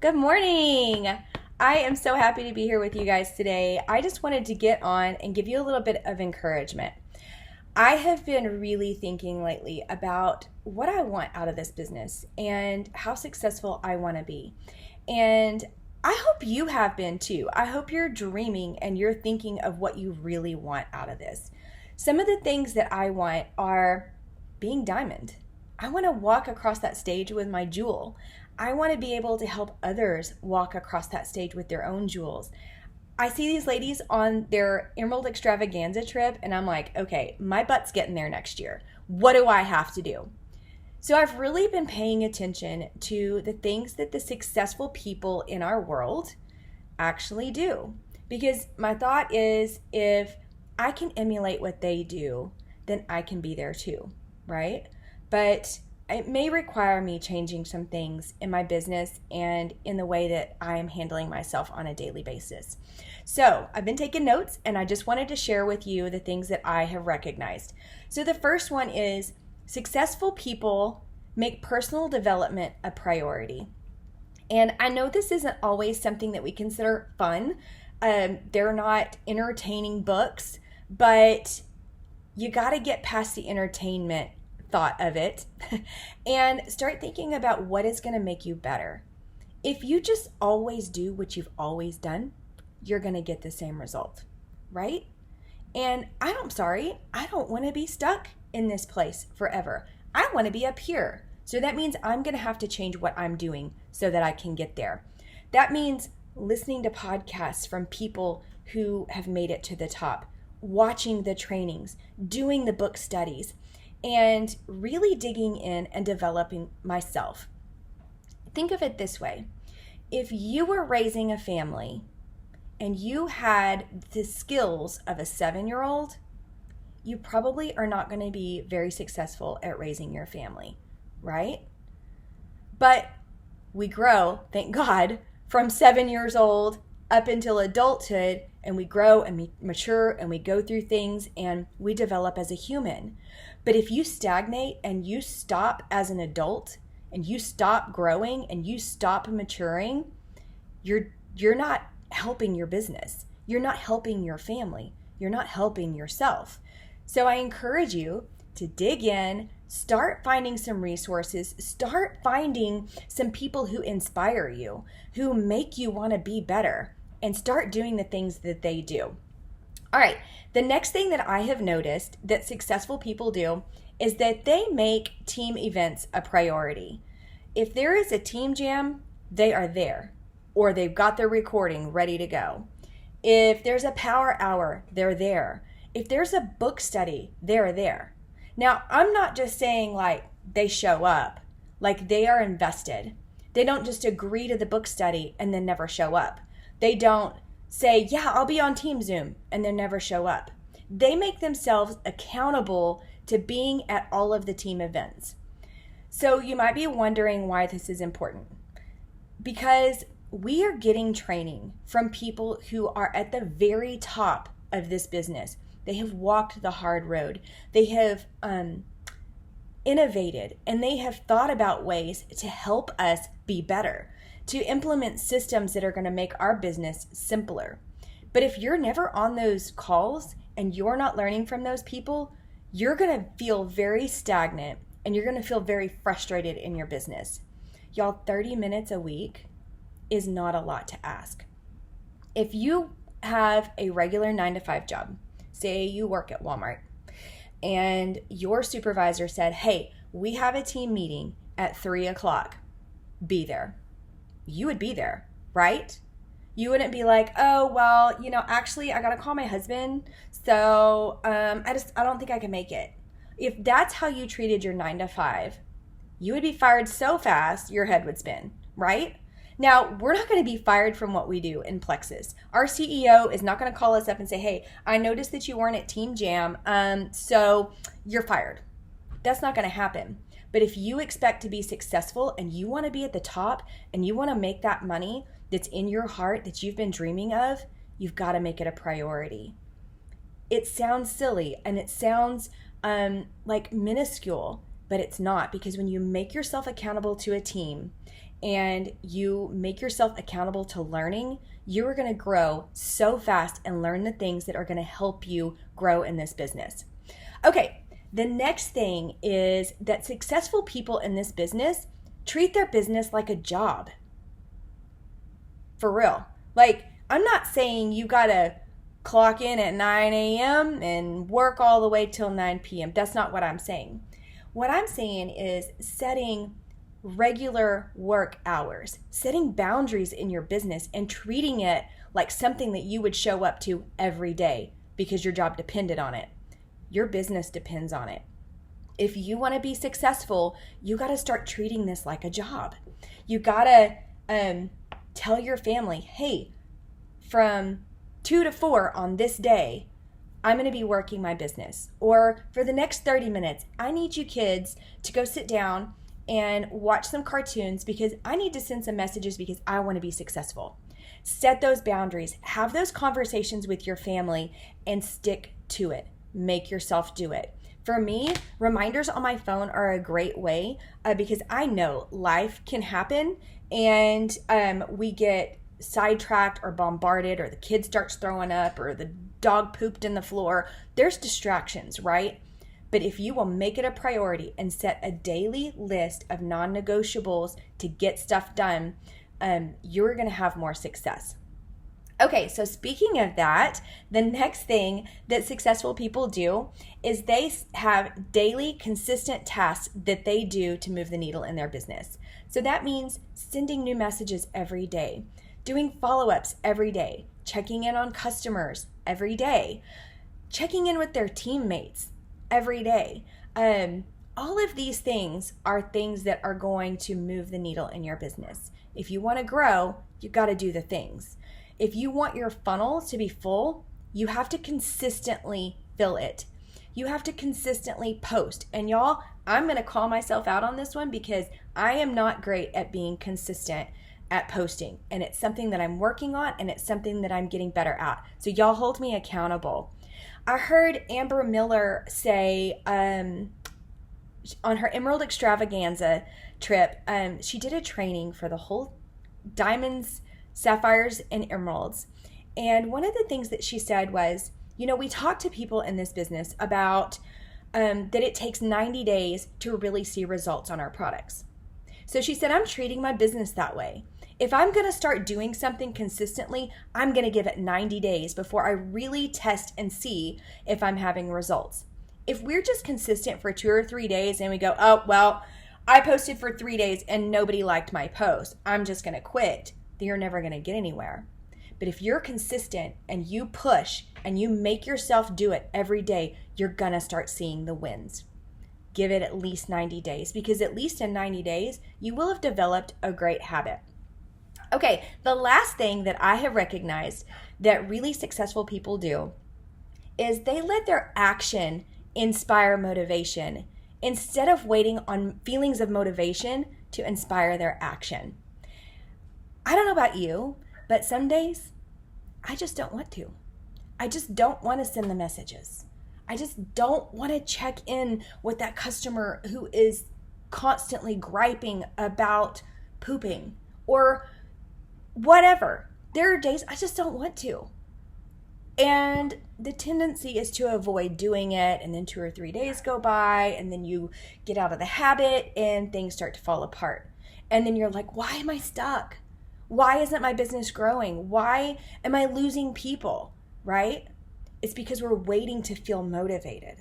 Good morning. I am so happy to be here with you guys today. I just wanted to get on and give you a little bit of encouragement. I have been really thinking lately about what I want out of this business and how successful I want to be. And I hope you have been too. I hope you're dreaming and you're thinking of what you really want out of this. Some of the things that I want are being Diamond. I want to walk across that stage with my jewel. I want to be able to help others walk across that stage with their own jewels. I see these ladies on their Emerald Extravaganza trip, and I'm like, okay, my butt's getting there next year. What do I have to do? So I've really been paying attention to the things that the successful people in our world actually do. Because my thought is, if I can emulate what they do, then I can be there too, right? But it may require me changing some things in my business and in the way that I am handling myself on a daily basis. So I've been taking notes, and I just wanted to share with you the things that I have recognized. So the first one is successful people make personal development a priority. And I know this isn't always something that we consider fun. They're not entertaining books, but you got to get past the entertainment thought of it and start thinking about what is going to make you better. If you just always do what you've always done, you're going to get the same result, right? And I don't want to be stuck in this place forever. I want to be up here. So that means I'm going to have to change what I'm doing so that I can get there. That means listening to podcasts from people who have made it to the top, watching the trainings, doing the book studies, and really digging in and developing myself. Think of it this way. If you were raising a family and you had the skills of a 7-year-old, you probably are not going to be very successful at raising your family, right? But we grow, thank God, from 7 years old up until adulthood, and we grow and we mature and we go through things and we develop as a human. But if you stagnate and you stop as an adult and you stop growing and you stop maturing, you're not helping your business. You're not helping your family. You're not helping yourself. So I encourage you to dig in, start finding some resources, start finding some people who inspire you, who make you want to be better, and start doing the things that they do. All right, the next thing that I have noticed that successful people do is that they make team events a priority. If there is a team jam, they are there, or they've got their recording ready to go. If there's a power hour, they're there. If there's a book study, they're there. Now, I'm not just saying like they show up, like they are invested. They don't just agree to the book study and then never show up. They don't say, yeah, I'll be on Team Zoom, and then never show up. They make themselves accountable to being at all of the team events. So you might be wondering why this is important. Because we are getting training from people who are at the very top of this business. They have walked the hard road. They have innovated, and they have thought about ways to help us be better, to implement systems that are going to make our business simpler. But if you're never on those calls and you're not learning from those people, you're going to feel very stagnant and you're going to feel very frustrated in your business. Y'all, 30 minutes a week is not a lot to ask. If you have a regular 9-to-5 job, say you work at Walmart, and your supervisor said, hey, we have a team meeting at 3:00, be there. You would be there, right? You wouldn't be like, oh, well, actually I got to call my husband. So I don't think I can make it. If that's how you treated your 9-to-5, you would be fired so fast, your head would spin, right? Now, we're not going to be fired from what we do in Plexus. Our CEO is not going to call us up and say, hey, I noticed that you weren't at Team Jam, so you're fired. That's not going to happen. But if you expect to be successful and you want to be at the top and you want to make that money that's in your heart that you've been dreaming of, you've got to make it a priority. It sounds silly and it sounds like minuscule, but it's not, because when you make yourself accountable to a team and you make yourself accountable to learning, you are going to grow so fast and learn the things that are going to help you grow in this business. Okay, the next thing is that successful people in this business treat their business like a job. For real. Like, I'm not saying you got to clock in at 9 a.m. and work all the way till 9 p.m. That's not what I'm saying. What I'm saying is setting regular work hours, setting boundaries in your business, and treating it like something that you would show up to every day because your job depended on it. Your business depends on it. If you want to be successful, you got to start treating this like a job. You got to tell your family, hey, from 2 to 4 on this day, I'm going to be working my business. Or for the next 30 minutes, I need you kids to go sit down and watch some cartoons because I need to send some messages because I want to be successful. Set those boundaries. Have those conversations with your family and stick to it. Make yourself do it. For me, reminders on my phone are a great way because I know life can happen and we get sidetracked or bombarded, or the kid starts throwing up, or the dog pooped in the floor. There's distractions, right? But if you will make it a priority and set a daily list of non-negotiables to get stuff done, you're going to have more success. Okay, so speaking of that, the next thing that successful people do is they have daily consistent tasks that they do to move the needle in their business. So that means sending new messages every day, doing follow-ups every day, checking in on customers every day, checking in with their teammates every day. All of these things are things that are going to move the needle in your business. If you want to grow, you got to do the things. If you want your funnel to be full, you have to consistently fill it. You have to consistently post. And y'all, I'm going to call myself out on this one because I am not great at being consistent at posting. And it's something that I'm working on, and it's something that I'm getting better at. So y'all hold me accountable. I heard Amber Miller say on her Emerald Extravaganza trip, she did a training for the whole diamonds, sapphires, and emeralds. And one of the things that she said was, you know, we talk to people in this business about that it takes 90 days to really see results on our products. So she said, I'm treating my business that way. If I'm going to start doing something consistently, I'm going to give it 90 days before I really test and see if I'm having results. If we're just consistent for 2 or 3 days and we go, oh, well, I posted for 3 days and nobody liked my post, I'm just going to quit, then you're never going to get anywhere. But if you're consistent and you push and you make yourself do it every day, you're going to start seeing the wins. Give it at least 90 days, because at least in 90 days, you will have developed a great habit. Okay, the last thing that I have recognized that really successful people do is they let their action inspire motivation instead of waiting on feelings of motivation to inspire their action. I don't know about you, but some days I just don't want to. I just don't want to send the messages. I just don't want to check in with that customer who is constantly griping about pooping or whatever. There are days I just don't want to. And the tendency is to avoid doing it, and then 2 or 3 days go by, and then you get out of the habit and things start to fall apart. And then you're like, why am I stuck? Why isn't my business growing? Why am I losing people, right? It's because we're waiting to feel motivated.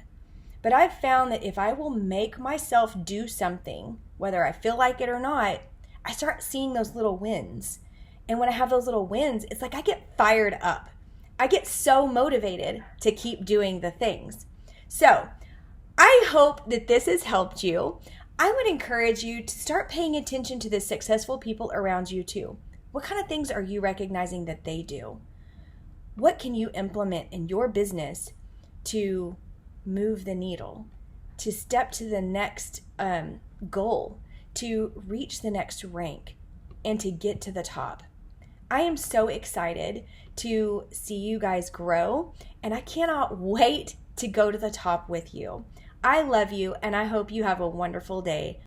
But I've found that if I will make myself do something, whether I feel like it or not, I start seeing those little wins. And when I have those little wins, it's like I get fired up. I get so motivated to keep doing the things. So I hope that this has helped you. I would encourage you to start paying attention to the successful people around you too. What kind of things are you recognizing that they do? What can you implement in your business to move the needle, to step to the next goal, to reach the next rank, and to get to the top? I am so excited to see you guys grow, and I cannot wait to go to the top with you. I love you, and I hope you have a wonderful day.